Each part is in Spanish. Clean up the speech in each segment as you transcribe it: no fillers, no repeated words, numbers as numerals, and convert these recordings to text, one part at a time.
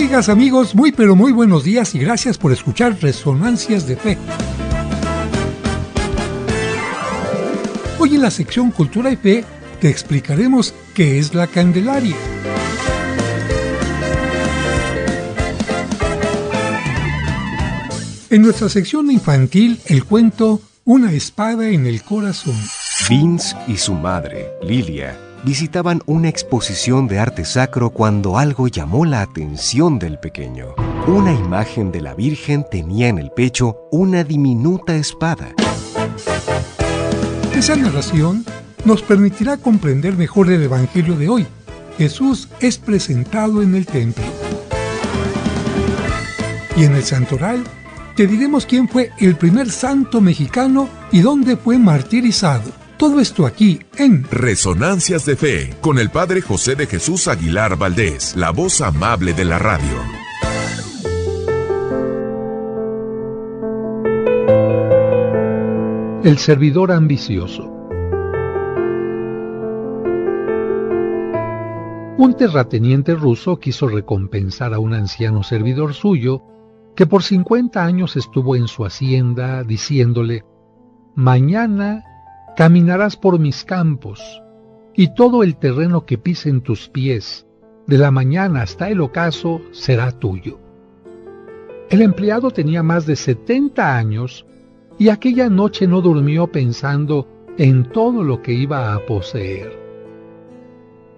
Amigas, amigos, muy pero muy buenos días y gracias por escuchar Resonancias de Fe. Hoy en la sección Cultura y Fe te explicaremos qué es la Candelaria. En nuestra sección infantil, el cuento Una espada en el corazón. Vince y su madre, Lilia, visitaban una exposición de arte sacro cuando algo llamó la atención del pequeño. Una imagen de la Virgen tenía en el pecho una diminuta espada. Esa narración nos permitirá comprender mejor el Evangelio de hoy. Jesús es presentado en el templo. Y en el santoral te diremos quién fue el primer santo mexicano y dónde fue martirizado. Todo esto aquí en Resonancias de Fe, con el Padre José de Jesús Aguilar Valdés, la voz amable de la radio. El servidor ambicioso. Un terrateniente ruso quiso recompensar a un anciano servidor suyo que por 50 años estuvo en su hacienda diciéndole: mañana caminarás por mis campos, y todo el terreno que pisen tus pies, de la mañana hasta el ocaso, será tuyo. El empleado tenía más de 70 años, y aquella noche no durmió pensando en todo lo que iba a poseer.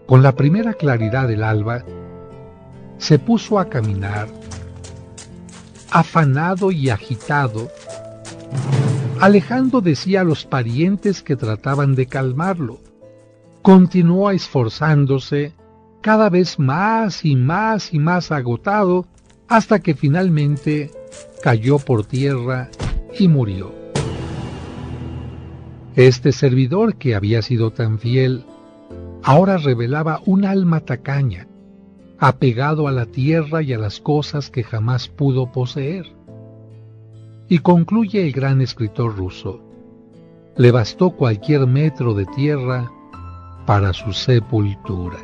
Con la primera claridad del alba, se puso a caminar, afanado y agitado, alejando de sí a los parientes que trataban de calmarlo. Continuó esforzándose, cada vez más y más y más agotado, hasta que finalmente cayó por tierra y murió. Este servidor, que había sido tan fiel, ahora revelaba un alma tacaña, apegado a la tierra y a las cosas que jamás pudo poseer. Y concluye el gran escritor ruso: le bastó cualquier metro de tierra para su sepultura.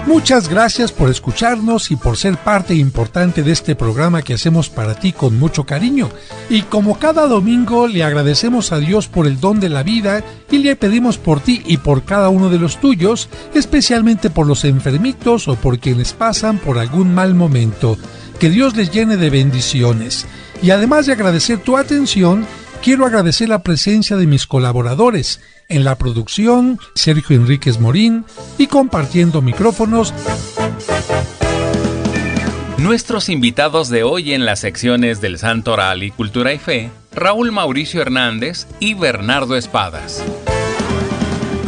Muchas gracias por escucharnos y por ser parte importante de este programa que hacemos para ti con mucho cariño. Y como cada domingo, le agradecemos a Dios por el don de la vida y le pedimos por ti y por cada uno de los tuyos, especialmente por los enfermitos o por quienes pasan por algún mal momento. Que Dios les llene de bendiciones. Y además de agradecer tu atención, quiero agradecer la presencia de mis colaboradores. En la producción, Sergio Enríquez Morín, y compartiendo micrófonos, nuestros invitados de hoy en las secciones del Santo Oral y Cultura y Fe, Raúl Mauricio Hernández y Bernardo Espadas.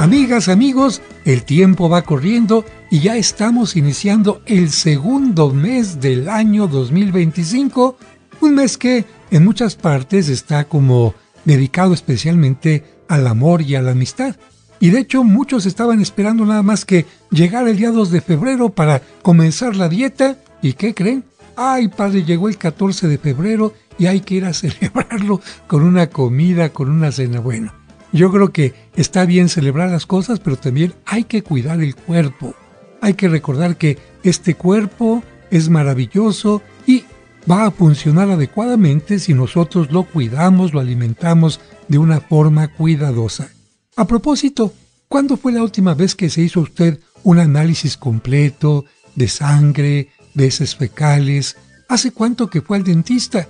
Amigas, amigos, el tiempo va corriendo y ya estamos iniciando el segundo mes del año 2025, un mes que en muchas partes está como dedicado especialmente al amor y a la amistad. Y de hecho muchos estaban esperando nada más que llegar el día 2 de febrero para comenzar la dieta. ¿Y qué creen? Ay, padre, llegó el 14 de febrero y hay que ir a celebrarlo con una comida, con una cena. Bueno, yo creo que está bien celebrar las cosas, pero también hay que cuidar el cuerpo. Hay que recordar que este cuerpo es maravilloso y va a funcionar adecuadamente si nosotros lo cuidamos, lo alimentamos de una forma cuidadosa. A propósito, ¿cuándo fue la última vez que se hizo usted un análisis completo de sangre, de heces fecales? ¿Hace cuánto que fue al dentista?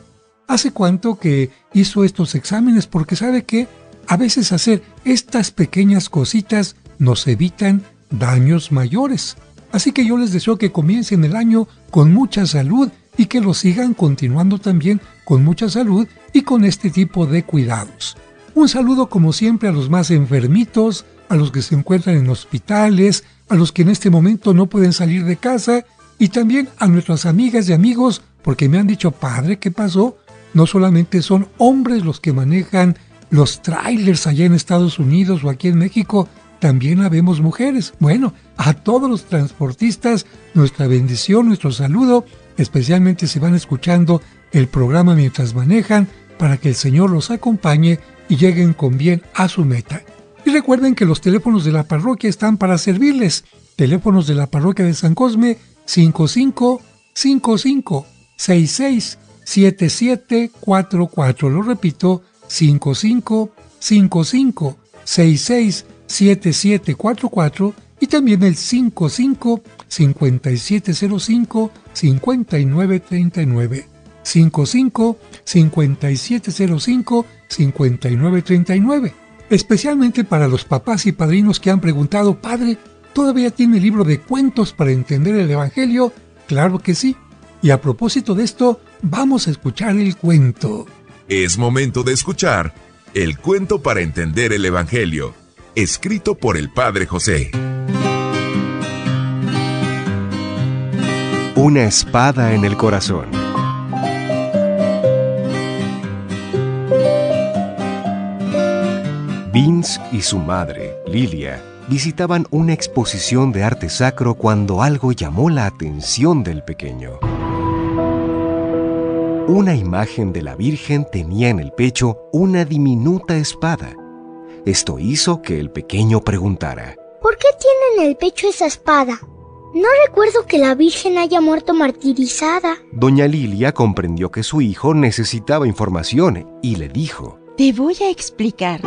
¿Hace cuánto que hizo estos exámenes? Porque sabe que a veces hacer estas pequeñas cositas nos evitan daños mayores. Así que yo les deseo que comiencen el año con mucha salud y que lo sigan continuando también con mucha salud y con este tipo de cuidados. Un saludo como siempre a los más enfermitos, a los que se encuentran en hospitales, a los que en este momento no pueden salir de casa y también a nuestras amigas y amigos, porque me han dicho: padre, ¿qué pasó? No solamente son hombres los que manejan los trailers allá en Estados Unidos o aquí en México, también habemos mujeres. Bueno, a todos los transportistas, nuestra bendición, nuestro saludo especialmente si van escuchando el programa mientras manejan, para que el Señor los acompañe y lleguen con bien a su meta. Y recuerden que los teléfonos de la parroquia están para servirles. Teléfonos de la parroquia de San Cosme, 5555-667744. Lo repito, 5555-667744 y también el 55-5705-5939. 55-5705-5939. Especialmente para los papás y padrinos que han preguntado: Padre, ¿todavía tiene libro de cuentos para entender el Evangelio? Claro que sí. Y a propósito de esto, vamos a escuchar el cuento. Es momento de escuchar el cuento para entender el Evangelio, escrito por el Padre José. Una espada en el corazón. Vince y su madre, Lilia, visitaban una exposición de arte sacro cuando algo llamó la atención del pequeño. Una imagen de la Virgen tenía en el pecho una diminuta espada. Esto hizo que el pequeño preguntara: ¿por qué tiene en el pecho esa espada? No recuerdo que la Virgen haya muerto martirizada. Doña Lilia comprendió que su hijo necesitaba información y le dijo: te voy a explicar.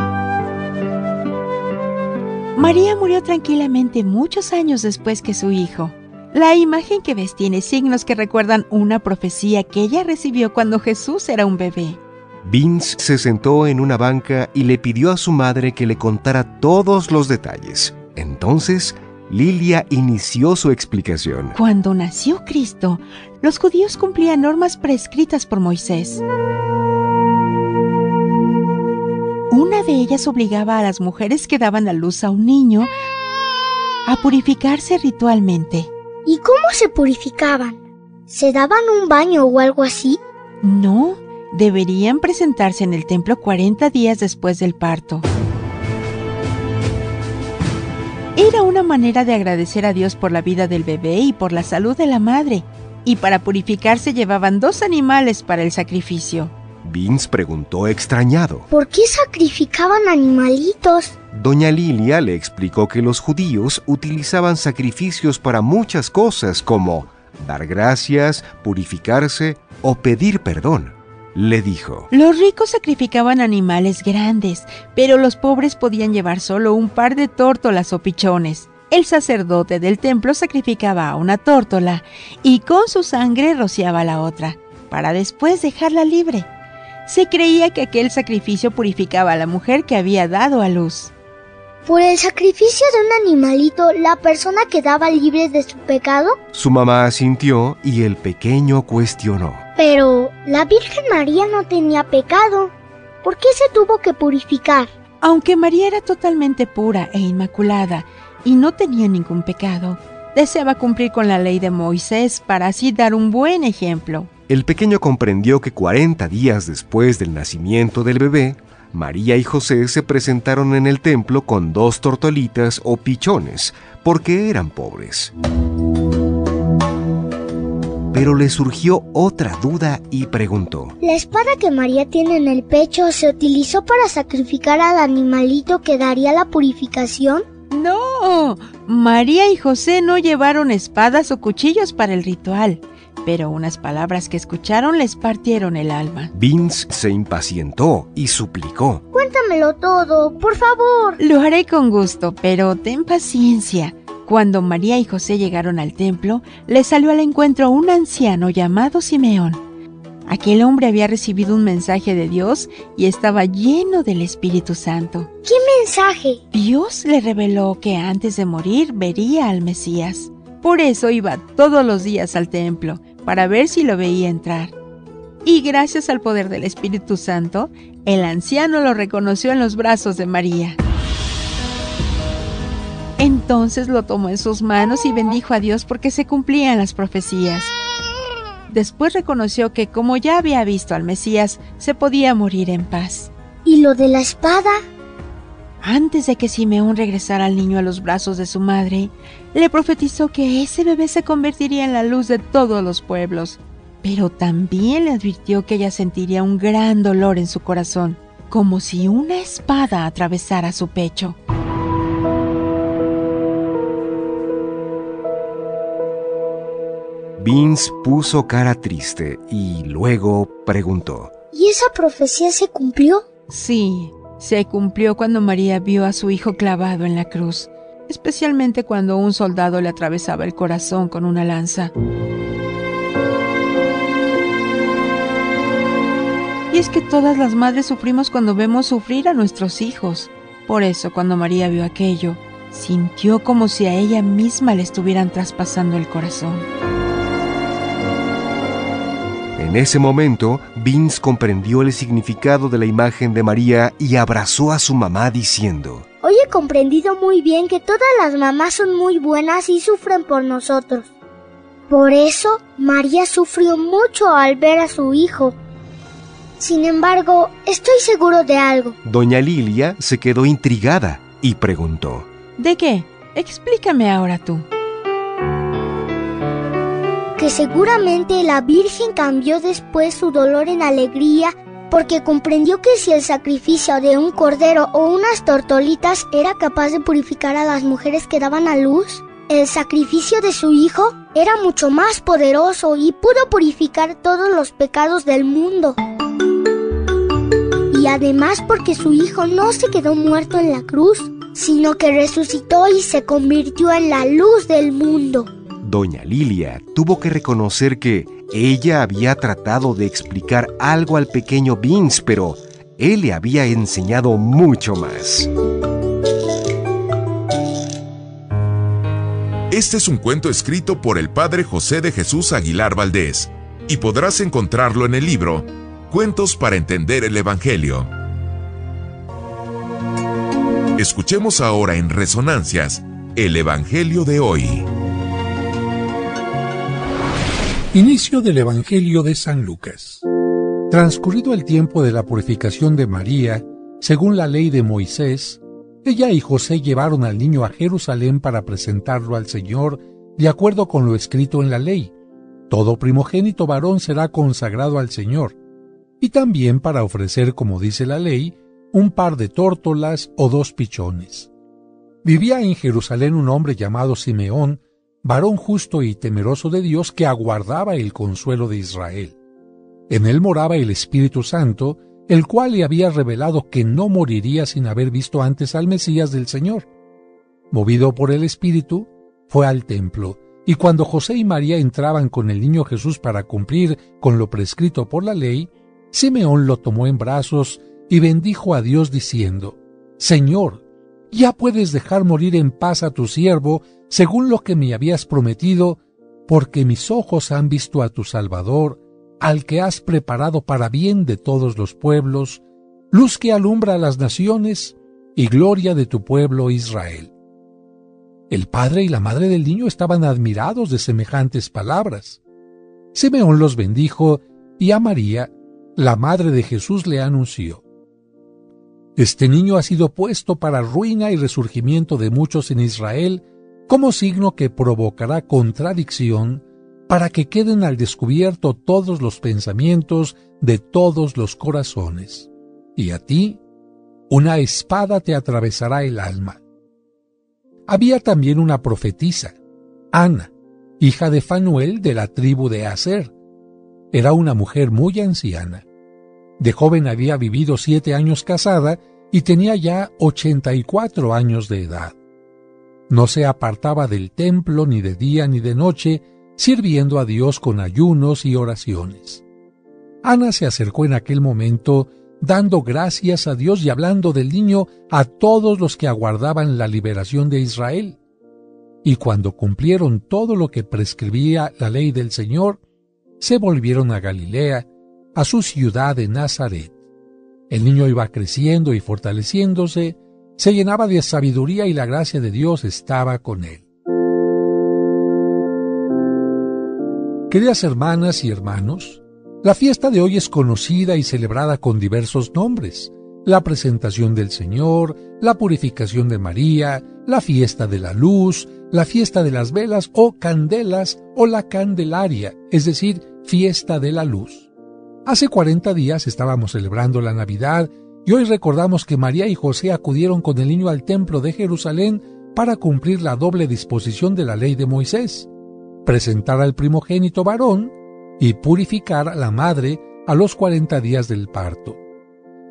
María murió tranquilamente muchos años después que su hijo. La imagen que ves tiene signos que recuerdan una profecía que ella recibió cuando Jesús era un bebé. Vince se sentó en una banca y le pidió a su madre que le contara todos los detalles. Entonces, Lilia inició su explicación. Cuando nació Cristo, los judíos cumplían normas prescritas por Moisés. Una de ellas obligaba a las mujeres que daban a luz a un niño a purificarse ritualmente. ¿Y cómo se purificaban? ¿Se daban un baño o algo así? No, deberían presentarse en el templo 40 días después del parto. Era una manera de agradecer a Dios por la vida del bebé y por la salud de la madre. Y para purificarse llevaban 2 animales para el sacrificio. Vince preguntó extrañado: ¿por qué sacrificaban animalitos? Doña Lilia le explicó que los judíos utilizaban sacrificios para muchas cosas, como dar gracias, purificarse o pedir perdón. Le dijo: los ricos sacrificaban animales grandes, pero los pobres podían llevar solo un par de tórtolas o pichones. El sacerdote del templo sacrificaba a una tórtola y con su sangre rociaba la otra, para después dejarla libre. Se creía que aquel sacrificio purificaba a la mujer que había dado a luz. ¿Por el sacrificio de un animalito, la persona quedaba libre de su pecado? Su mamá asintió y el pequeño cuestionó: pero la Virgen María no tenía pecado. ¿Por qué se tuvo que purificar? Aunque María era totalmente pura e inmaculada y no tenía ningún pecado, deseaba cumplir con la ley de Moisés para así dar un buen ejemplo. El pequeño comprendió que 40 días después del nacimiento del bebé, María y José se presentaron en el templo con 2 tortolitas o pichones, porque eran pobres. Pero le surgió otra duda y preguntó: ¿la espada que María tiene en el pecho se utilizó para sacrificar al animalito que daría la purificación? No, María y José no llevaron espadas o cuchillos para el ritual, pero unas palabras que escucharon les partieron el alma. Vince se impacientó y suplicó: cuéntamelo todo, por favor. Lo haré con gusto, pero ten paciencia. Cuando María y José llegaron al templo, les salió al encuentro un anciano llamado Simeón. Aquel hombre había recibido un mensaje de Dios y estaba lleno del Espíritu Santo. ¿Qué mensaje? Dios le reveló que antes de morir vería al Mesías. Por eso iba todos los días al templo, para ver si lo veía entrar. Y gracias al poder del Espíritu Santo, el anciano lo reconoció en los brazos de María. Entonces lo tomó en sus manos y bendijo a Dios porque se cumplían las profecías. Después reconoció que como ya había visto al Mesías, se podía morir en paz. ¿Y lo de la espada? Antes de que Simeón regresara al niño a los brazos de su madre, le profetizó que ese bebé se convertiría en la luz de todos los pueblos. pero también le advirtió que ella sentiría un gran dolor en su corazón, como si una espada atravesara su pecho. Vince puso cara triste y luego preguntó: ¿Y esa profecía se cumplió? Sí, se cumplió cuando María vio a su hijo clavado en la cruz, especialmente cuando un soldado le atravesaba el corazón con una lanza. Y es que todas las madres sufrimos cuando vemos sufrir a nuestros hijos. Por eso, cuando María vio aquello, sintió como si a ella misma le estuvieran traspasando el corazón. En ese momento, Vince comprendió el significado de la imagen de María y abrazó a su mamá diciendo: Hoy he comprendido muy bien que todas las mamás son muy buenas y sufren por nosotros. Por eso, María sufrió mucho al ver a su hijo. Sin embargo, estoy seguro de algo. Doña Lilia se quedó intrigada y preguntó: ¿De qué? Explícame ahora tú. Que seguramente la Virgen cambió después su dolor en alegría porque comprendió que si el sacrificio de un cordero o unas tortolitas era capaz de purificar a las mujeres que daban a luz, el sacrificio de su hijo era mucho más poderoso y pudo purificar todos los pecados del mundo. Y además porque su hijo no se quedó muerto en la cruz, sino que resucitó y se convirtió en la luz del mundo. Doña Lilia tuvo que reconocer que ella había tratado de explicar algo al pequeño Vince, pero él le había enseñado mucho más. Este es un cuento escrito por el padre José de Jesús Aguilar Valdés y podrás encontrarlo en el libro Cuentos para entender el Evangelio. Escuchemos ahora en Resonancias el Evangelio de hoy. Inicio del Evangelio de San Lucas. Transcurrido el tiempo de la purificación de María, según la ley de Moisés, ella y José llevaron al niño a Jerusalén para presentarlo al Señor, de acuerdo con lo escrito en la ley. Todo primogénito varón será consagrado al Señor, y también para ofrecer, como dice la ley, un par de tórtolas o 2 pichones. Vivía en Jerusalén un hombre llamado Simeón, varón justo y temeroso de Dios que aguardaba el consuelo de Israel. En él moraba el Espíritu Santo, el cual le había revelado que no moriría sin haber visto antes al Mesías del Señor. Movido por el Espíritu, fue al templo, y cuando José y María entraban con el niño Jesús para cumplir con lo prescrito por la ley, Simeón lo tomó en brazos y bendijo a Dios diciendo: Señor, ya puedes dejar morir en paz a tu siervo, según lo que me habías prometido, porque mis ojos han visto a tu Salvador, al que has preparado para bien de todos los pueblos, luz que alumbra a las naciones y gloria de tu pueblo Israel. El padre y la madre del niño estaban admirados de semejantes palabras. Simeón los bendijo y a María, la madre de Jesús, le anunció: Este niño ha sido puesto para ruina y resurgimiento de muchos en Israel, como signo que provocará contradicción, para que queden al descubierto todos los pensamientos de todos los corazones. Y a ti, una espada te atravesará el alma. Había también una profetisa, Ana, hija de Fanuel de la tribu de Aser. Era una mujer muy anciana. De joven había vivido 7 años casada y tenía ya 84 años de edad. No se apartaba del templo ni de día ni de noche, sirviendo a Dios con ayunos y oraciones. Ana se acercó en aquel momento, dando gracias a Dios y hablando del niño a todos los que aguardaban la liberación de Israel. Y cuando cumplieron todo lo que prescribía la ley del Señor, se volvieron a Galilea, a su ciudad de Nazaret. El niño iba creciendo y fortaleciéndose, se llenaba de sabiduría y la gracia de Dios estaba con él. Queridas hermanas y hermanos, la fiesta de hoy es conocida y celebrada con diversos nombres: la presentación del Señor, la purificación de María, la fiesta de la luz, la fiesta de las velas o candelas o la Candelaria, es decir, Fiesta de la Luz. Hace 40 días estábamos celebrando la Navidad y hoy recordamos que María y José acudieron con el niño al templo de Jerusalén para cumplir la doble disposición de la ley de Moisés: presentar al primogénito varón y purificar a la madre a los 40 días del parto.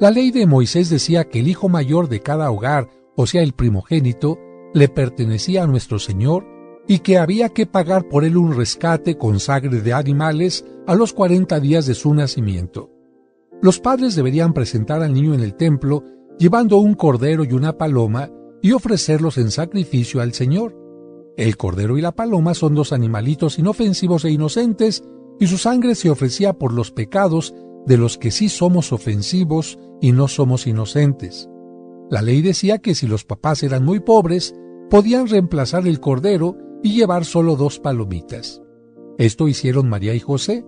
La ley de Moisés decía que el hijo mayor de cada hogar, o sea el primogénito, le pertenecía a nuestro Señor y que había que pagar por él un rescate con sangre de animales a los 40 días de su nacimiento. Los padres deberían presentar al niño en el templo llevando un cordero y una paloma y ofrecerlos en sacrificio al Señor. El cordero y la paloma son dos animalitos inofensivos e inocentes, y su sangre se ofrecía por los pecados de los que sí somos ofensivos y no somos inocentes. La ley decía que si los papás eran muy pobres, podían reemplazar el cordero y llevar solo 2 palomitas. Esto hicieron María y José.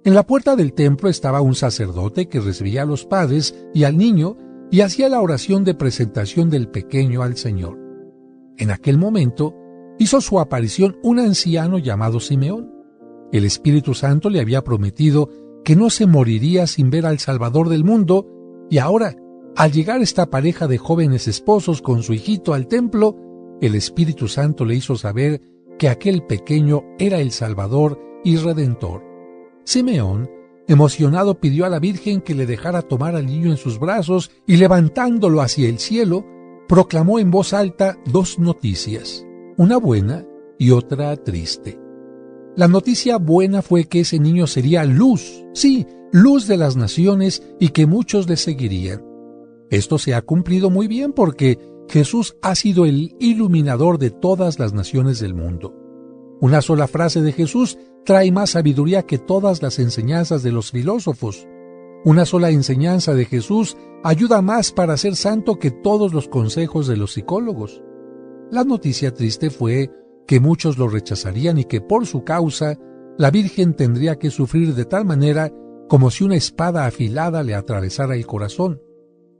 En la puerta del templo estaba un sacerdote que recibía a los padres y al niño y hacía la oración de presentación del pequeño al Señor. En aquel momento hizo su aparición un anciano llamado Simeón. El Espíritu Santo le había prometido que no se moriría sin ver al Salvador del mundo, y ahora, al llegar esta pareja de jóvenes esposos con su hijito al templo, el Espíritu Santo le hizo saber que aquel pequeño era el Salvador y Redentor. Simeón, emocionado, pidió a la Virgen que le dejara tomar al niño en sus brazos y, levantándolo hacia el cielo, proclamó en voz alta 2 noticias, una buena y otra triste. La noticia buena fue que ese niño sería luz, sí, luz de las naciones, y que muchos le seguirían. Esto se ha cumplido muy bien porque Jesús ha sido el iluminador de todas las naciones del mundo. Una sola frase de Jesús trae más sabiduría que todas las enseñanzas de los filósofos. Una sola enseñanza de Jesús ayuda más para ser santo que todos los consejos de los psicólogos. La noticia triste fue que muchos lo rechazarían y que por su causa la Virgen tendría que sufrir de tal manera como si una espada afilada le atravesara el corazón.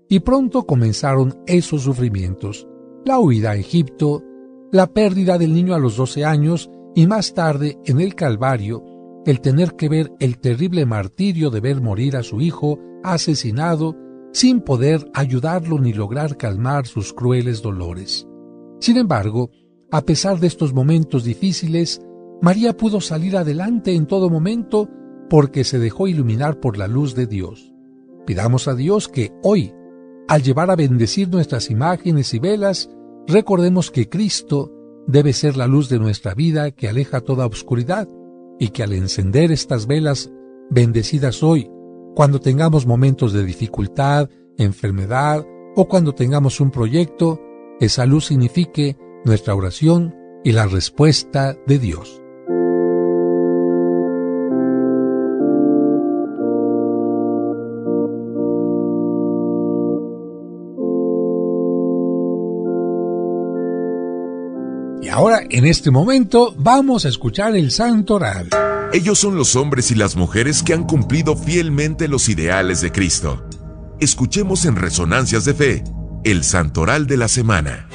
Y pronto comenzaron esos sufrimientos: la huida a Egipto, la pérdida del niño a los 12 años y más tarde, en el Calvario, el tener que ver el terrible martirio de ver morir a su hijo asesinado sin poder ayudarlo ni lograr calmar sus crueles dolores. Sin embargo, a pesar de estos momentos difíciles, María pudo salir adelante en todo momento porque se dejó iluminar por la luz de Dios. Pidamos a Dios que hoy, al llevar a bendecir nuestras imágenes y velas, recordemos que Cristo debe ser la luz de nuestra vida que aleja toda oscuridad, y que al encender estas velas bendecidas hoy, cuando tengamos momentos de dificultad, enfermedad o cuando tengamos un proyecto, esa luz signifique nuestra oración y la respuesta de Dios. Y ahora, en este momento, vamos a escuchar el Santoral. Ellos son los hombres y las mujeres que han cumplido fielmente los ideales de Cristo. Escuchemos en Resonancias de Fe, el Santoral de la semana.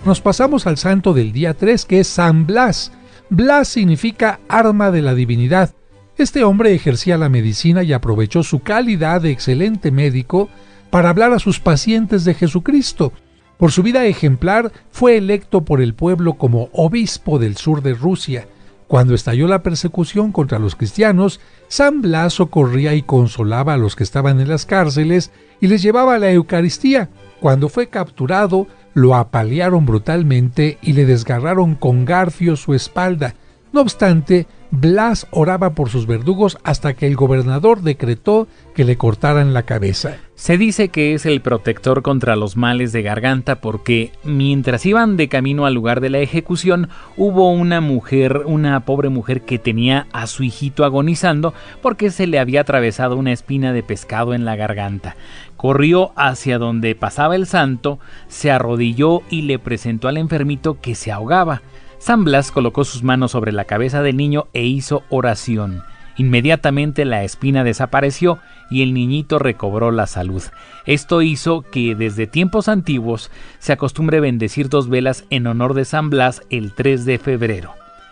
Nos pasamos al santo del día 3, que es San Blas. Blas significa arma de la divinidad. Este hombre ejercía la medicina y aprovechó su calidad de excelente médico para hablar a sus pacientes de Jesucristo. Por su vida ejemplar, fue electo por el pueblo como obispo del sur de Rusia. Cuando estalló la persecución contra los cristianos, San Blas socorría y consolaba a los que estaban en las cárceles y les llevaba la Eucaristía. Cuando fue capturado, lo apalearon brutalmente y le desgarraron con garfios su espalda. No obstante, Blas oraba por sus verdugos hasta que el gobernador decretó que le cortaran la cabeza. Se dice que es el protector contra los males de garganta porque mientras iban de camino al lugar de la ejecución, hubo una pobre mujer que tenía a su hijito agonizando porque se le había atravesado una espina de pescado en la garganta. Corrió hacia donde pasaba el santo, se arrodilló y le presentó al enfermito que se ahogaba. San Blas colocó sus manos sobre la cabeza del niño e hizo oración. Inmediatamente la espina desapareció y el niñito recobró la salud. Esto hizo que desde tiempos antiguos se acostumbre bendecir 2 velas en honor de San Blas el 3 de febrero.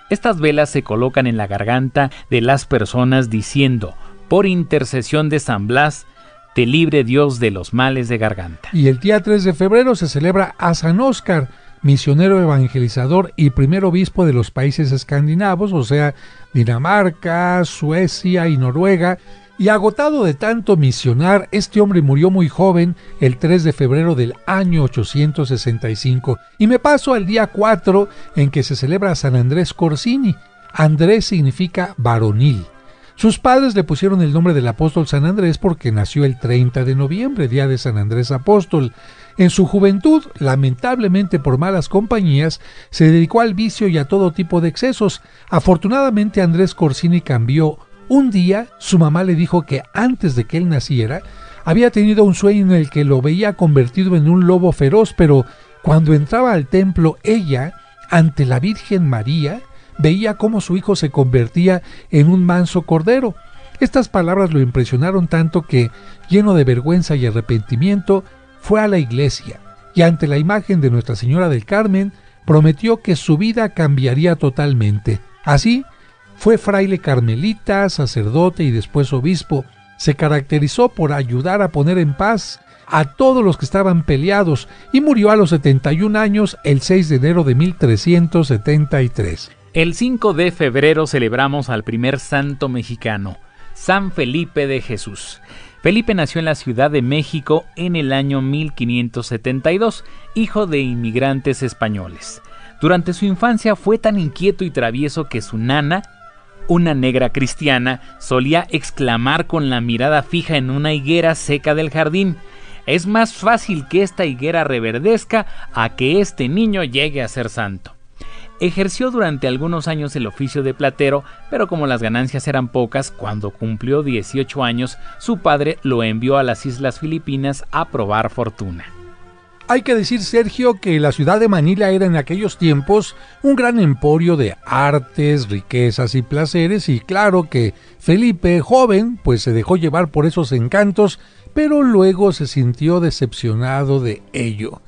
Estas velas se colocan en la garganta de las personas diciendo: por intercesión de San Blas, te libre Dios de los males de garganta. Y el día 3 de febrero se celebra a San Óscar, misionero evangelizador y primer obispo de los países escandinavos, o sea, Dinamarca, Suecia y Noruega. Y agotado de tanto misionar, este hombre murió muy joven el 3 de febrero del año 865. Y me paso al día 4, en que se celebra a San Andrés Corsini. Andrés significa varonil. Sus padres le pusieron el nombre del apóstol San Andrés porque nació el 30 de noviembre, día de San Andrés Apóstol. En su juventud, lamentablemente por malas compañías, se dedicó al vicio y a todo tipo de excesos. Afortunadamente Andrés Corsini cambió. Un día, su mamá le dijo que antes de que él naciera, había tenido un sueño en el que lo veía convertido en un lobo feroz, pero cuando entraba al templo, ella, ante la Virgen María, veía cómo su hijo se convertía en un manso cordero. Estas palabras lo impresionaron tanto que, lleno de vergüenza y arrepentimiento, fue a la iglesia y ante la imagen de Nuestra Señora del Carmen prometió que su vida cambiaría totalmente. Así, fue fraile carmelita, sacerdote y después obispo. Se caracterizó por ayudar a poner en paz a todos los que estaban peleados y murió a los 71 años el 6 de enero de 1373. El 5 de febrero celebramos al primer santo mexicano, San Felipe de Jesús. Felipe nació en la Ciudad de México en el año 1572, hijo de inmigrantes españoles. Durante su infancia fue tan inquieto y travieso que su nana, una negra cristiana, solía exclamar con la mirada fija en una higuera seca del jardín: «Es más fácil que esta higuera reverdezca a que este niño llegue a ser santo». Ejerció durante algunos años el oficio de platero, pero como las ganancias eran pocas, cuando cumplió 18 años, su padre lo envió a las Islas Filipinas a probar fortuna. Hay que decir, Sergio, que la ciudad de Manila era en aquellos tiempos un gran emporio de artes, riquezas y placeres, y claro que Felipe, joven, pues se dejó llevar por esos encantos, pero luego se sintió decepcionado de ello.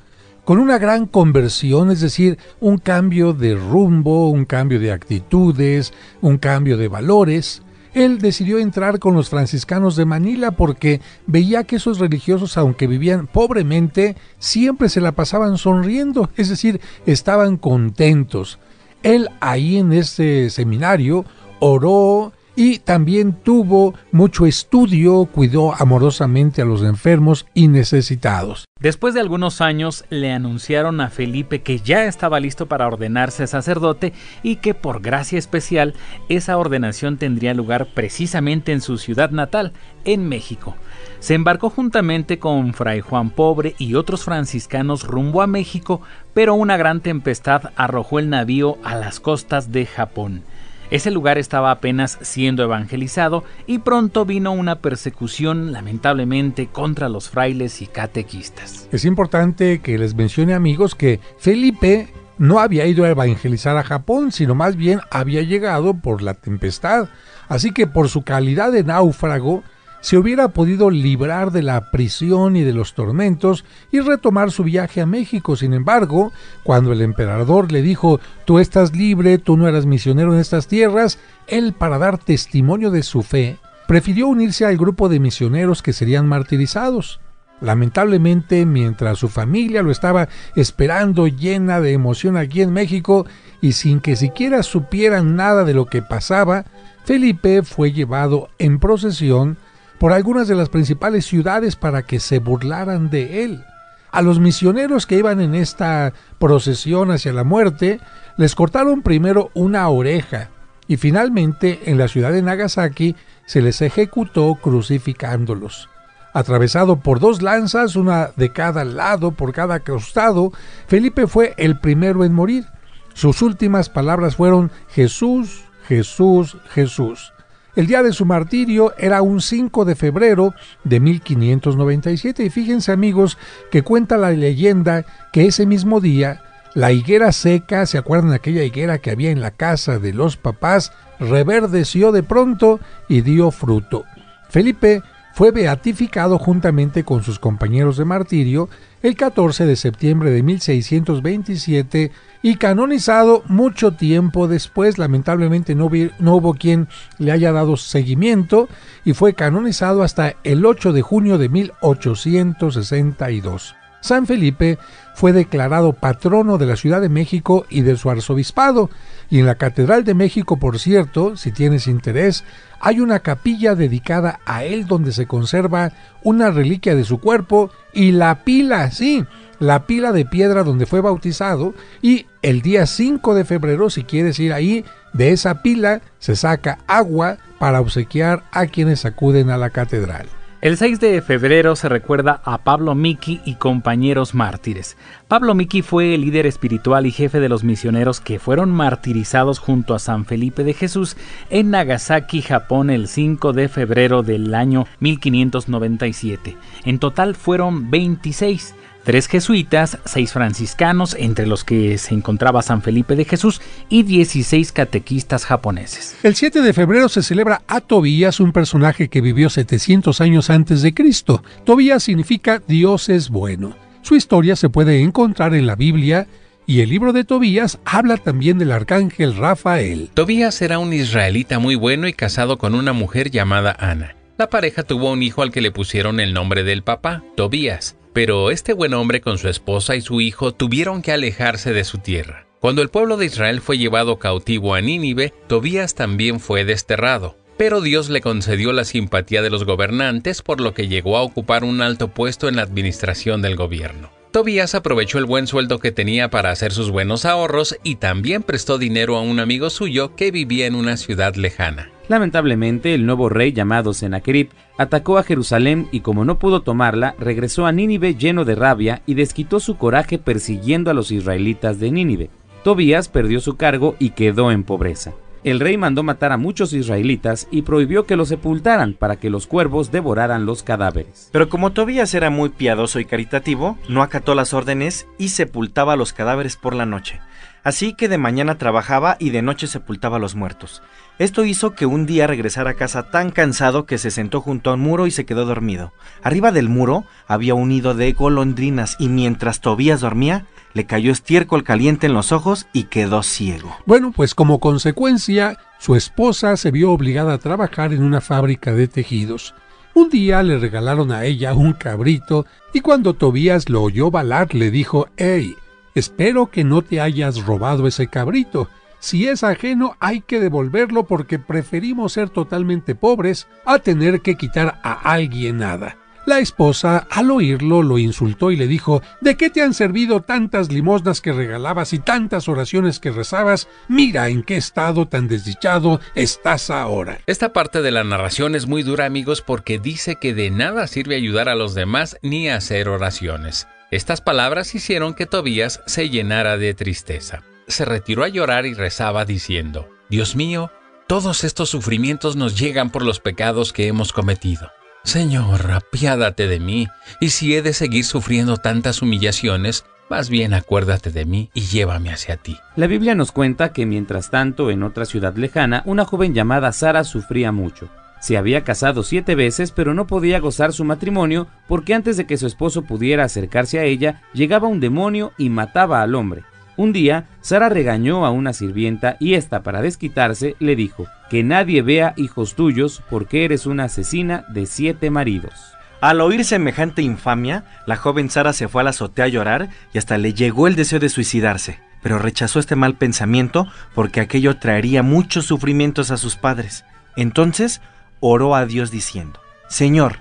Con una gran conversión, es decir, un cambio de rumbo, un cambio de actitudes, un cambio de valores, él decidió entrar con los franciscanos de Manila porque veía que esos religiosos, aunque vivían pobremente, siempre se la pasaban sonriendo, es decir, estaban contentos. Él ahí en ese seminario oró y también tuvo mucho estudio, cuidó amorosamente a los enfermos y necesitados. Después de algunos años le anunciaron a Felipe que ya estaba listo para ordenarse sacerdote y que por gracia especial esa ordenación tendría lugar precisamente en su ciudad natal, en México. Se embarcó juntamente con Fray Juan Pobre y otros franciscanos rumbo a México, pero una gran tempestad arrojó el navío a las costas de Japón. Ese lugar estaba apenas siendo evangelizado y pronto vino una persecución, lamentablemente, contra los frailes y catequistas. Es importante que les mencione, amigos, que Felipe no había ido a evangelizar a Japón, sino más bien había llegado por la tempestad. Así que por su calidad de náufrago, se hubiera podido librar de la prisión y de los tormentos y retomar su viaje a México. Sin embargo, cuando el emperador le dijo: tú estás libre, tú no eras misionero en estas tierras, él, para dar testimonio de su fe, prefirió unirse al grupo de misioneros que serían martirizados. Lamentablemente, mientras su familia lo estaba esperando llena de emoción aquí en México y sin que siquiera supieran nada de lo que pasaba, Felipe fue llevado en procesión por algunas de las principales ciudades para que se burlaran de él. A los misioneros que iban en esta procesión hacia la muerte, les cortaron primero una oreja y finalmente en la ciudad de Nagasaki se les ejecutó crucificándolos. Atravesado por 2 lanzas, una de cada lado, por cada costado, Felipe fue el primero en morir. Sus últimas palabras fueron: Jesús, Jesús, Jesús. El día de su martirio era un 5 de febrero de 1597 y fíjense, amigos, que cuenta la leyenda que ese mismo día la higuera seca, ¿se acuerdan de aquella higuera que había en la casa de los papás? Reverdeció de pronto y dio fruto. Felipe fue beatificado juntamente con sus compañeros de martirio el 14 de septiembre de 1627 y canonizado mucho tiempo después. Lamentablemente no hubo quien le haya dado seguimiento y fue canonizado hasta el 8 de junio de 1862. San Felipe fue declarado patrono de la Ciudad de México y de su arzobispado, y en la Catedral de México, por cierto, si tienes interés, hay una capilla dedicada a él donde se conserva una reliquia de su cuerpo y la pila, sí, la pila de piedra donde fue bautizado, y el día 5 de febrero, si quieres ir ahí, de esa pila se saca agua para obsequiar a quienes acuden a la catedral. El 6 de febrero se recuerda a Pablo Miki y compañeros mártires. Pablo Miki fue el líder espiritual y jefe de los misioneros que fueron martirizados junto a San Felipe de Jesús en Nagasaki, Japón, el 5 de febrero del año 1597. En total fueron 26. 3 jesuitas, 6 franciscanos, entre los que se encontraba San Felipe de Jesús, y 16 catequistas japoneses. El 7 de febrero se celebra a Tobías, un personaje que vivió 700 años antes de Cristo. Tobías significa Dios es bueno. Su historia se puede encontrar en la Biblia, y el libro de Tobías habla también del arcángel Rafael. Tobías era un israelita muy bueno y casado con una mujer llamada Ana. La pareja tuvo un hijo al que le pusieron el nombre del papá, Tobías. Pero este buen hombre con su esposa y su hijo tuvieron que alejarse de su tierra. Cuando el pueblo de Israel fue llevado cautivo a Nínive, Tobías también fue desterrado. Pero Dios le concedió la simpatía de los gobernantes, por lo que llegó a ocupar un alto puesto en la administración del gobierno. Tobías aprovechó el buen sueldo que tenía para hacer sus buenos ahorros y también prestó dinero a un amigo suyo que vivía en una ciudad lejana. Lamentablemente, el nuevo rey llamado Sennacherib atacó a Jerusalén y como no pudo tomarla, regresó a Nínive lleno de rabia y desquitó su coraje persiguiendo a los israelitas de Nínive. Tobías perdió su cargo y quedó en pobreza. El rey mandó matar a muchos israelitas y prohibió que los sepultaran para que los cuervos devoraran los cadáveres. Pero como Tobías era muy piadoso y caritativo, no acató las órdenes y sepultaba los cadáveres por la noche. Así que de mañana trabajaba y de noche sepultaba a los muertos. Esto hizo que un día regresara a casa tan cansado que se sentó junto a un muro y se quedó dormido. Arriba del muro había un nido de golondrinas y mientras Tobías dormía, le cayó estiércol caliente en los ojos y quedó ciego. Bueno, pues como consecuencia, su esposa se vio obligada a trabajar en una fábrica de tejidos. Un día le regalaron a ella un cabrito y cuando Tobías lo oyó balar le dijo: «Hey, espero que no te hayas robado ese cabrito. Si es ajeno hay que devolverlo porque preferimos ser totalmente pobres a tener que quitar a alguien nada». La esposa, al oírlo, lo insultó y le dijo: «¿De qué te han servido tantas limosnas que regalabas y tantas oraciones que rezabas? Mira en qué estado tan desdichado estás ahora». Esta parte de la narración es muy dura, amigos, porque dice que de nada sirve ayudar a los demás ni hacer oraciones. Estas palabras hicieron que Tobías se llenara de tristeza. Se retiró a llorar y rezaba diciendo: «Dios mío, todos estos sufrimientos nos llegan por los pecados que hemos cometido. Señor, apiádate de mí, y si he de seguir sufriendo tantas humillaciones, más bien acuérdate de mí y llévame hacia ti». La Biblia nos cuenta que mientras tanto, en otra ciudad lejana, una joven llamada Sara sufría mucho. Se había casado 7 veces, pero no podía gozar su matrimonio porque antes de que su esposo pudiera acercarse a ella, llegaba un demonio y mataba al hombre. Un día, Sara regañó a una sirvienta y ésta, para desquitarse, le dijo: «Que nadie vea hijos tuyos porque eres una asesina de 7 maridos». Al oír semejante infamia, la joven Sara se fue a la azotea a llorar y hasta le llegó el deseo de suicidarse, pero rechazó este mal pensamiento porque aquello traería muchos sufrimientos a sus padres. Entonces oró a Dios diciendo: «Señor,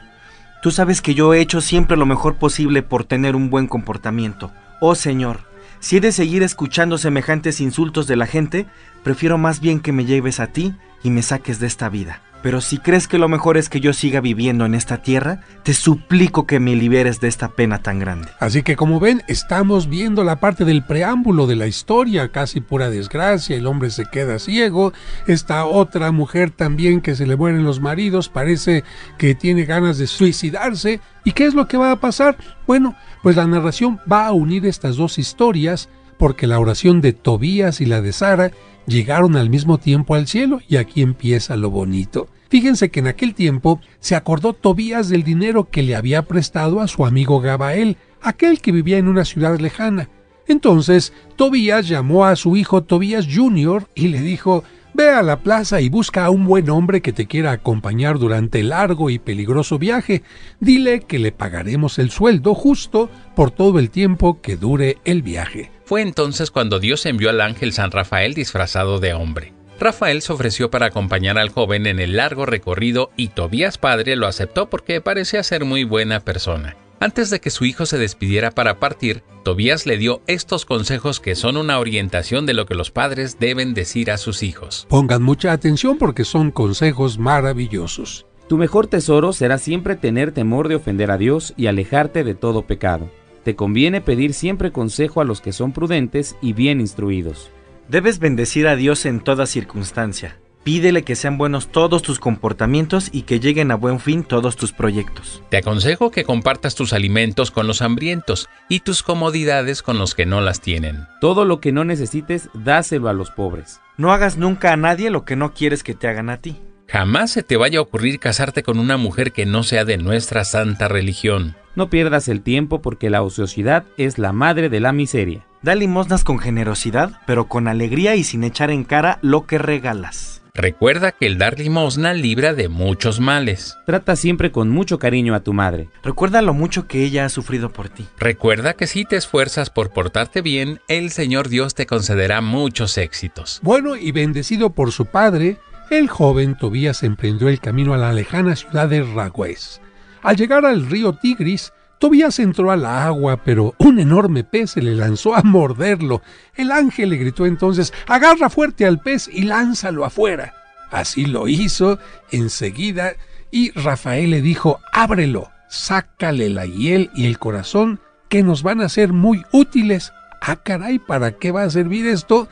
tú sabes que yo he hecho siempre lo mejor posible por tener un buen comportamiento. Oh Señor, si he de seguir escuchando semejantes insultos de la gente, prefiero más bien que me lleves a ti y me saques de esta vida. Pero si crees que lo mejor es que yo siga viviendo en esta tierra, te suplico que me liberes de esta pena tan grande». Así que como ven, estamos viendo la parte del preámbulo de la historia, casi pura desgracia, el hombre se queda ciego, esta otra mujer también que se le mueren los maridos, parece que tiene ganas de suicidarse. ¿Y qué es lo que va a pasar? Bueno, pues la narración va a unir estas dos historias porque la oración de Tobías y la de Sara llegaron al mismo tiempo al cielo, y aquí empieza lo bonito. Fíjense que en aquel tiempo se acordó Tobías del dinero que le había prestado a su amigo Gabael, aquel que vivía en una ciudad lejana. Entonces Tobías llamó a su hijo Tobías Jr. y le dijo: ve a la plaza y busca a un buen hombre que te quiera acompañar durante el largo y peligroso viaje. Dile que le pagaremos el sueldo justo por todo el tiempo que dure el viaje. Fue entonces cuando Dios envió al ángel San Rafael disfrazado de hombre. Rafael se ofreció para acompañar al joven en el largo recorrido y Tobías padre lo aceptó porque parecía ser muy buena persona. Antes de que su hijo se despidiera para partir, Tobías le dio estos consejos que son una orientación de lo que los padres deben decir a sus hijos. Pongan mucha atención porque son consejos maravillosos. Tu mejor tesoro será siempre tener temor de ofender a Dios y alejarte de todo pecado. Te conviene pedir siempre consejo a los que son prudentes y bien instruidos. Debes bendecir a Dios en toda circunstancia. Pídele que sean buenos todos tus comportamientos y que lleguen a buen fin todos tus proyectos. Te aconsejo que compartas tus alimentos con los hambrientos y tus comodidades con los que no las tienen. Todo lo que no necesites, dáselo a los pobres. No hagas nunca a nadie lo que no quieres que te hagan a ti. Jamás se te vaya a ocurrir casarte con una mujer que no sea de nuestra santa religión. No pierdas el tiempo porque la ociosidad es la madre de la miseria. Da limosnas con generosidad, pero con alegría y sin echar en cara lo que regalas. Recuerda que el dar limosna libra de muchos males. Trata siempre con mucho cariño a tu madre. Recuerda lo mucho que ella ha sufrido por ti. Recuerda que si te esfuerzas por portarte bien, el Señor Dios te concederá muchos éxitos. Bueno, y bendecido por su padre, el joven Tobías emprendió el camino a la lejana ciudad de Ragüez. Al llegar al río Tigris, Tobías entró al agua, pero un enorme pez se le lanzó a morderlo. El ángel le gritó entonces: agarra fuerte al pez y lánzalo afuera. Así lo hizo enseguida, y Rafael le dijo: ábrelo, sácale la hiel y el corazón, que nos van a ser muy útiles. Ah, caray, ¿para qué va a servir esto?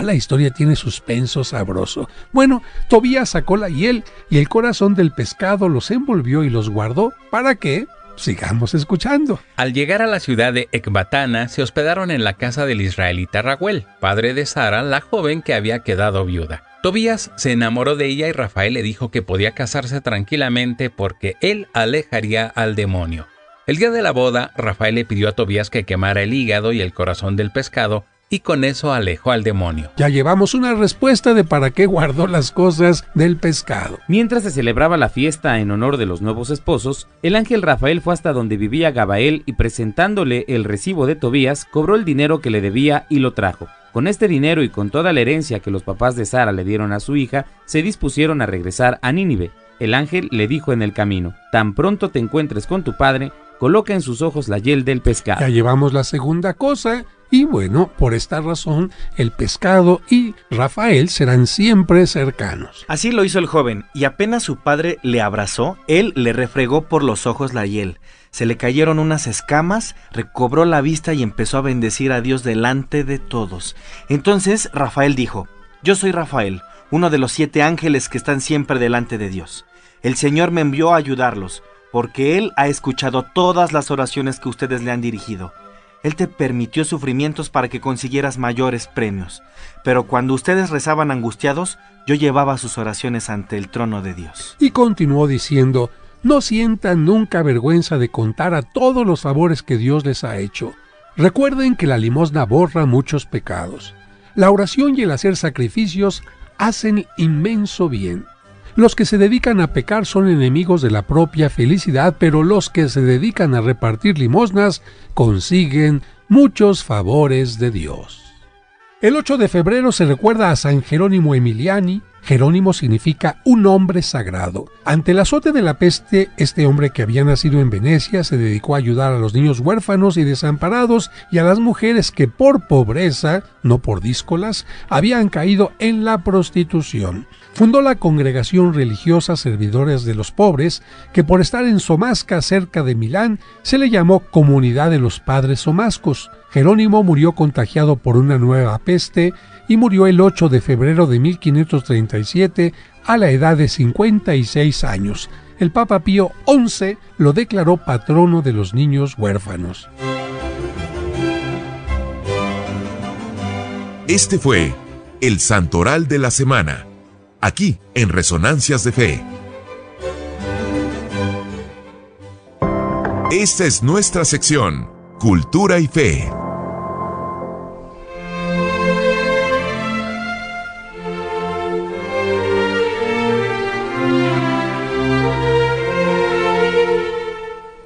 La historia tiene suspenso sabroso. Bueno, Tobías sacó la hiel y el corazón del pescado, los envolvió y los guardó. ¿Para qué? Sigamos escuchando. Al llegar a la ciudad de Ecbatana, se hospedaron en la casa del israelita Raguel, padre de Sara, la joven que había quedado viuda. Tobías se enamoró de ella y Rafael le dijo que podía casarse tranquilamente porque él alejaría al demonio. El día de la boda, Rafael le pidió a Tobías que quemara el hígado y el corazón del pescado, y con eso alejó al demonio. Ya llevamos una respuesta de para qué guardó las cosas del pescado. Mientras se celebraba la fiesta en honor de los nuevos esposos, el ángel Rafael fue hasta donde vivía Gabael y presentándole el recibo de Tobías, cobró el dinero que le debía y lo trajo. Con este dinero y con toda la herencia que los papás de Sara le dieron a su hija, se dispusieron a regresar a Nínive. El ángel le dijo en el camino: tan pronto te encuentres con tu padre, coloca en sus ojos la hiel del pescado. Ya llevamos la segunda cosa. Y bueno, por esta razón, el pescado y Rafael serán siempre cercanos. Así lo hizo el joven, y apenas su padre le abrazó, él le refregó por los ojos la hiel. Se le cayeron unas escamas, recobró la vista y empezó a bendecir a Dios delante de todos. Entonces Rafael dijo: yo soy Rafael, uno de los 7 ángeles que están siempre delante de Dios. El Señor me envió a ayudarlos, porque Él ha escuchado todas las oraciones que ustedes le han dirigido. Él te permitió sufrimientos para que consiguieras mayores premios. Pero cuando ustedes rezaban angustiados, yo llevaba sus oraciones ante el trono de Dios. Y continuó diciendo: no sientan nunca vergüenza de contar a todos los favores que Dios les ha hecho. Recuerden que la limosna borra muchos pecados. La oración y el hacer sacrificios hacen inmenso bien. Los que se dedican a pecar son enemigos de la propia felicidad, pero los que se dedican a repartir limosnas consiguen muchos favores de Dios. El 8 de febrero se recuerda a San Jerónimo Emiliani. Jerónimo significa un hombre sagrado. Ante el azote de la peste, este hombre que había nacido en Venecia se dedicó a ayudar a los niños huérfanos y desamparados y a las mujeres que por pobreza, no por díscolas, habían caído en la prostitución. Fundó la congregación religiosa Servidores de los Pobres, que por estar en Somasca, cerca de Milán, se le llamó Comunidad de los Padres Somascos. Jerónimo murió contagiado por una nueva peste y murió el 8 de febrero de 1537 a la edad de 56 años. El Papa Pío XI lo declaró patrono de los niños huérfanos. Este fue el Santoral de la Semana, aquí en Resonancias de Fe. Esta es nuestra sección, Cultura y Fe.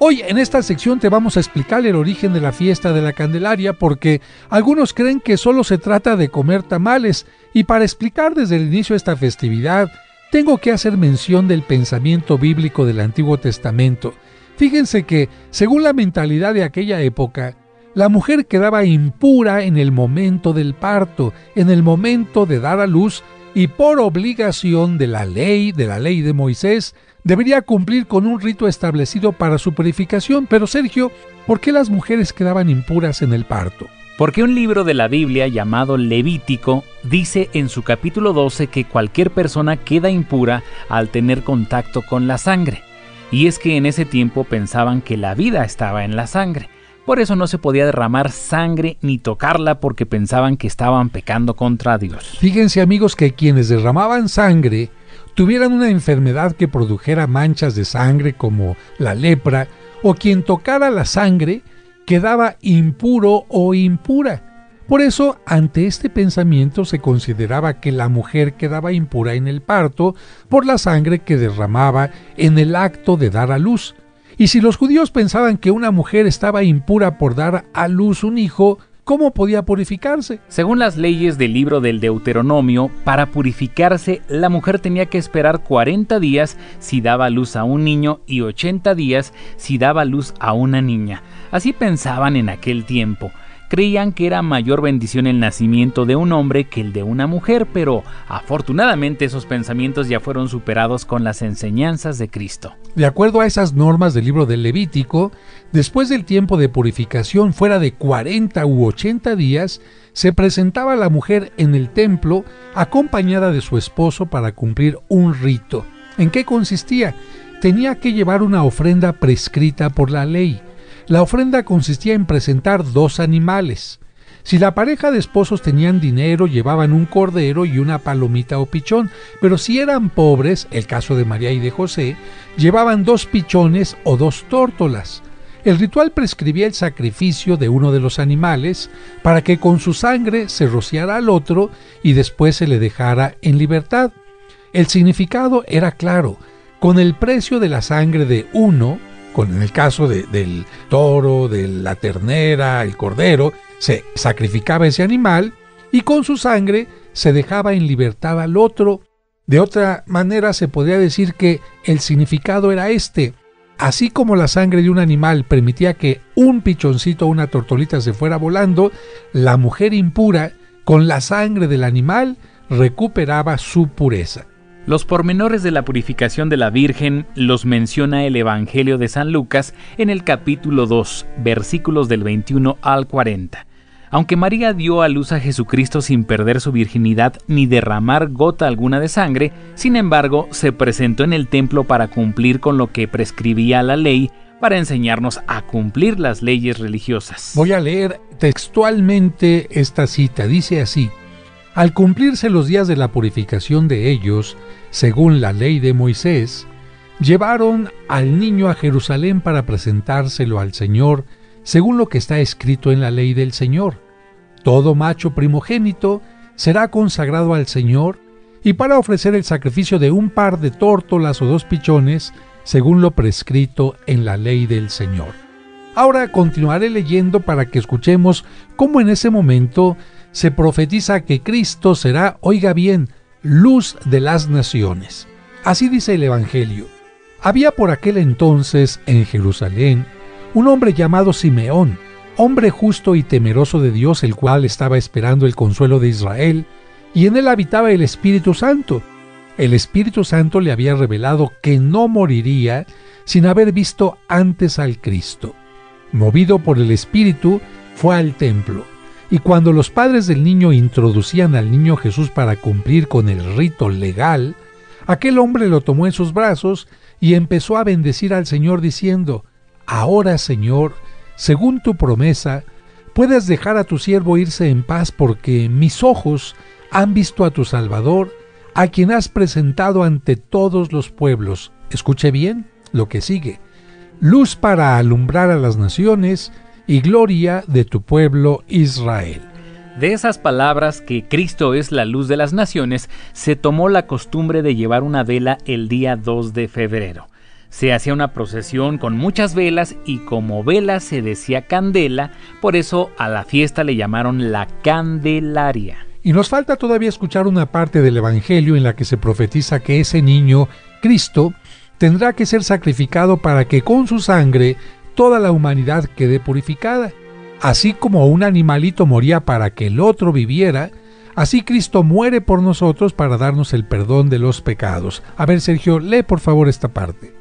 Hoy en esta sección te vamos a explicar el origen de la fiesta de la Candelaria, porque algunos creen que solo se trata de comer tamales, y para explicar desde el inicio esta festividad tengo que hacer mención del pensamiento bíblico del Antiguo Testamento. Fíjense que, según la mentalidad de aquella época, la mujer quedaba impura en el momento del parto, en el momento de dar a luz, y por obligación de la ley de Moisés, debería cumplir con un rito establecido para su purificación. Pero Sergio, ¿por qué las mujeres quedaban impuras en el parto? Porque un libro de la Biblia llamado Levítico dice en su capítulo 12 que cualquier persona queda impura al tener contacto con la sangre. Y es que en ese tiempo pensaban que la vida estaba en la sangre. Por eso no se podía derramar sangre ni tocarla, porque pensaban que estaban pecando contra Dios. Fíjense, amigos, que quienes derramaban sangre tuvieran una enfermedad que produjera manchas de sangre como la lepra, o quien tocara la sangre quedaba impuro o impura. Por eso, ante este pensamiento se consideraba que la mujer quedaba impura en el parto por la sangre que derramaba en el acto de dar a luz. Y si los judíos pensaban que una mujer estaba impura por dar a luz un hijo, ¿cómo podía purificarse? Según las leyes del libro del Deuteronomio, para purificarse, la mujer tenía que esperar 40 días si daba a luz a un niño y 80 días si daba a luz a una niña. Así pensaban en aquel tiempo. Creían que era mayor bendición el nacimiento de un hombre que el de una mujer, pero afortunadamente esos pensamientos ya fueron superados con las enseñanzas de Cristo. De acuerdo a esas normas del libro del Levítico, después del tiempo de purificación fuera de 40 u 80 días, se presentaba la mujer en el templo acompañada de su esposo para cumplir un rito. ¿En qué consistía? Tenía que llevar una ofrenda prescrita por la ley. La ofrenda consistía en presentar 2 animales. Si la pareja de esposos tenían dinero, llevaban un cordero y una palomita o pichón, pero si eran pobres, el caso de María y de José, llevaban 2 pichones o 2 tórtolas. El ritual prescribía el sacrificio de uno de los animales para que con su sangre se rociara al otro y después se le dejara en libertad. El significado era claro: con el precio de la sangre de uno, en el caso del toro, de la ternera, el cordero, se sacrificaba ese animal y con su sangre se dejaba en libertad al otro. De otra manera se podría decir que el significado era este: así como la sangre de un animal permitía que un pichoncito o una tortolita se fuera volando, la mujer impura, con la sangre del animal, recuperaba su pureza. Los pormenores de la purificación de la Virgen los menciona el Evangelio de San Lucas en el capítulo 2, versículos del 21 al 40. Aunque María dio a luz a Jesucristo sin perder su virginidad ni derramar gota alguna de sangre, sin embargo, se presentó en el templo para cumplir con lo que prescribía la ley, para enseñarnos a cumplir las leyes religiosas. Voy a leer textualmente esta cita. Dice así: al cumplirse los días de la purificación de ellos, según la ley de Moisés, llevaron al niño a Jerusalén para presentárselo al Señor, según lo que está escrito en la ley del Señor. Todo macho primogénito será consagrado al Señor, y para ofrecer el sacrificio de un par de tórtolas o 2 pichones, según lo prescrito en la ley del Señor. Ahora continuaré leyendo para que escuchemos cómo en ese momento se profetiza que Cristo será, oiga bien, luz de las naciones. Así dice el Evangelio: había por aquel entonces en Jerusalén un hombre llamado Simeón, hombre justo y temeroso de Dios, el cual estaba esperando el consuelo de Israel, y en él habitaba el Espíritu Santo. El Espíritu Santo le había revelado que no moriría sin haber visto antes al Cristo. Movido por el Espíritu, fue al templo. Y cuando los padres del niño introducían al niño Jesús para cumplir con el rito legal, aquel hombre lo tomó en sus brazos y empezó a bendecir al Señor diciendo: ahora, Señor, según tu promesa, puedes dejar a tu siervo irse en paz, porque mis ojos han visto a tu Salvador, a quien has presentado ante todos los pueblos. Escuche bien lo que sigue: luz para alumbrar a las naciones y gloria de tu pueblo Israel. De esas palabras, que Cristo es la luz de las naciones, se tomó la costumbre de llevar una vela el día 2 de febrero. Se hacía una procesión con muchas velas y como vela se decía candela, por eso a la fiesta le llamaron la Candelaria. Y nos falta todavía escuchar una parte del Evangelio en la que se profetiza que ese niño, Cristo, tendrá que ser sacrificado para que con su sangre toda la humanidad quede purificada. Así como un animalito moría para que el otro viviera, así Cristo muere por nosotros para darnos el perdón de los pecados. A ver, Sergio, lee por favor esta parte.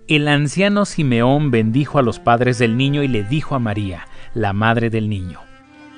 El anciano Simeón bendijo a los padres del niño y le dijo a María, la madre del niño: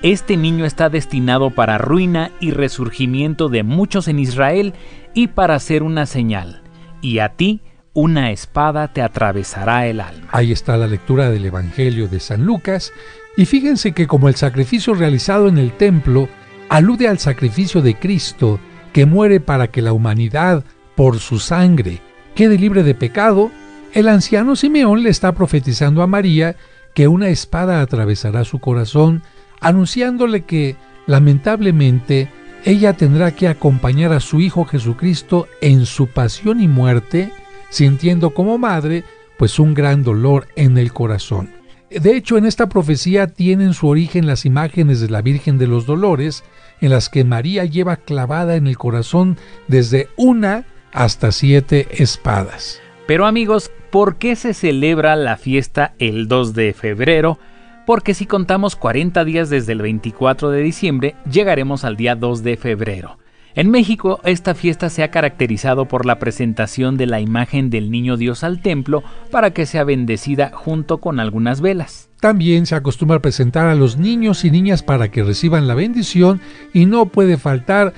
este niño está destinado para ruina y resurgimiento de muchos en Israel y para ser una señal, y a ti una espada te atravesará el alma. Ahí está la lectura del Evangelio de San Lucas, y fíjense que como el sacrificio realizado en el templo alude al sacrificio de Cristo, que muere para que la humanidad, por su sangre, quede libre de pecado, el anciano Simeón le está profetizando a María que una espada atravesará su corazón, anunciándole que, lamentablemente, ella tendrá que acompañar a su Hijo Jesucristo en su pasión y muerte, sintiendo como madre, pues un gran dolor en el corazón. De hecho, en esta profecía tienen su origen las imágenes de la Virgen de los Dolores, en las que María lleva clavada en el corazón desde 1 hasta 7 espadas. Pero amigos, ¿por qué se celebra la fiesta el 2 de febrero? Porque si contamos 40 días desde el 24 de diciembre, llegaremos al día 2 de febrero. En México, esta fiesta se ha caracterizado por la presentación de la imagen del Niño Dios al templo para que sea bendecida junto con algunas velas. También se acostumbra a presentar a los niños y niñas para que reciban la bendición, y no puede faltar...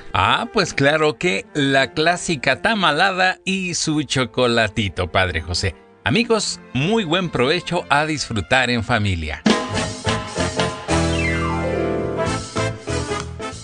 pues claro que la clásica tamalada y su chocolatito, Padre José. Amigos, muy buen provecho a disfrutar en familia.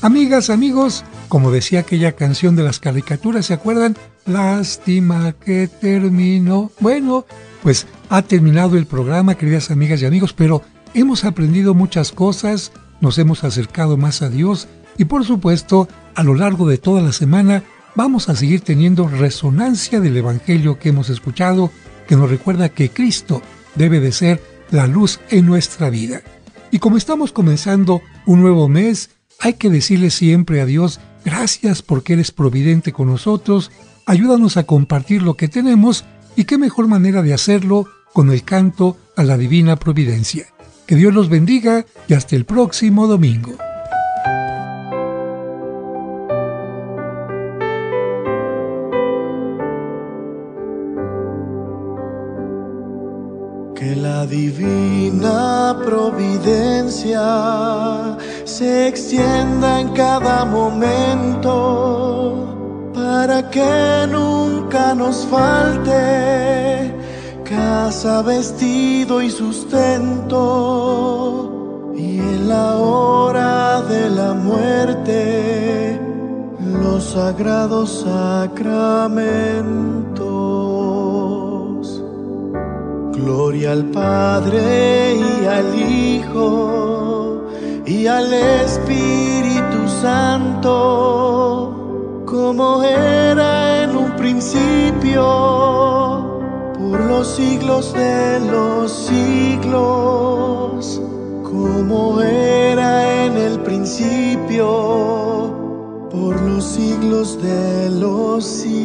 Amigas, amigos, como decía aquella canción de las caricaturas, ¿se acuerdan? Lástima que terminó. Bueno, pues ha terminado el programa, queridas amigas y amigos, pero hemos aprendido muchas cosas, nos hemos acercado más a Dios y por supuesto, a lo largo de toda la semana vamos a seguir teniendo resonancia del Evangelio que hemos escuchado, que nos recuerda que Cristo debe de ser la luz en nuestra vida. Y como estamos comenzando un nuevo mes, hay que decirle siempre a Dios: gracias porque eres providente con nosotros, ayúdanos a compartir lo que tenemos, y qué mejor manera de hacerlo con el canto a la divina providencia. Que Dios los bendiga y hasta el próximo domingo. Que la divina providencia se extienda en cada momento, para que nunca nos falte casa, vestido y sustento, y en la hora de la muerte los sagrados sacramentos. Gloria al Padre y al Hijo y al Espíritu Santo, como era en un principio, por los siglos de los siglos, como era en el principio, por los siglos de los siglos.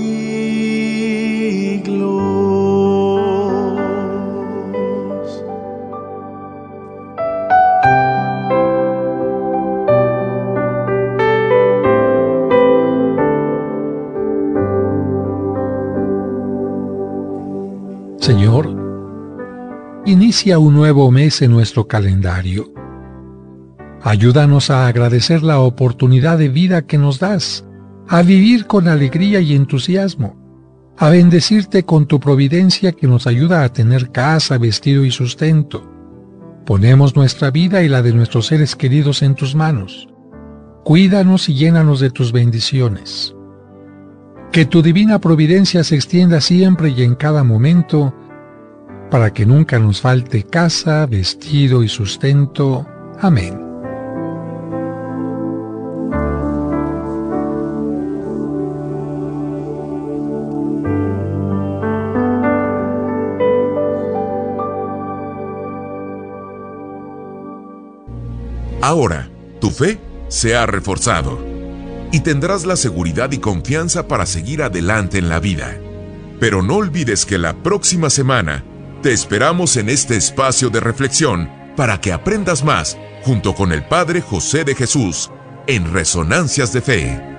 Señor, inicia un nuevo mes en nuestro calendario. Ayúdanos a agradecer la oportunidad de vida que nos das, a vivir con alegría y entusiasmo, a bendecirte con tu providencia que nos ayuda a tener casa, vestido y sustento. Ponemos nuestra vida y la de nuestros seres queridos en tus manos. Cuídanos y llénanos de tus bendiciones. Que tu divina providencia se extienda siempre y en cada momento, para que nunca nos falte casa, vestido y sustento. Amén. Ahora, tu fe se ha reforzado y tendrás la seguridad y confianza para seguir adelante en la vida. Pero no olvides que la próxima semana te esperamos en este espacio de reflexión para que aprendas más junto con el Padre José de Jesús en Resonancias de Fe.